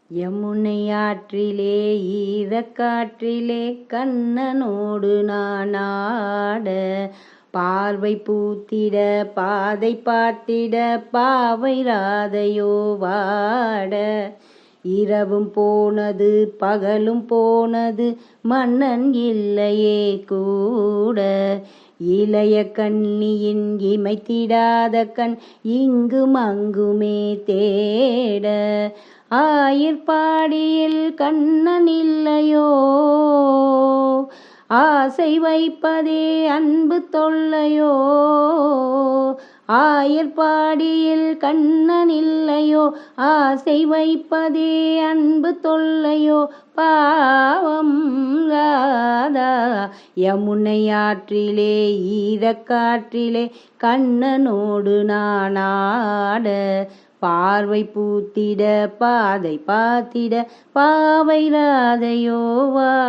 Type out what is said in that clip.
யமுனை ஆற்றிலே ஈரக்காற்றிலே கண்ணனோடு நான் ஆட, பார்வை பூத்திட பாதை பார்த்திட பாவை ராதையோ வாட. இரவும் போனது பகலும் போனது மன்னன் இல்லையே கூட, இளைய கண்ணியின் இமைத்திடாத கண் இங்கும் அங்குமே தேட. ஆயிற்பாடியில் கண்ணன் இல்லையோ, ஆசை வைப்பதே அன்பு தொல்லையோ. ஆயர்பாடியில் கண்ணன் இல்லையோ, ஆசை வைப்பதே அன்பு தொல்லையோ. பாவம் ராதா யமுனை ஆற்றிலே ஈரக்காற்றிலே கண்ணனோடு நான் ஆட, பார்வை பூத்திட பாதை பார்த்திட பாவை ராதையோ வாட.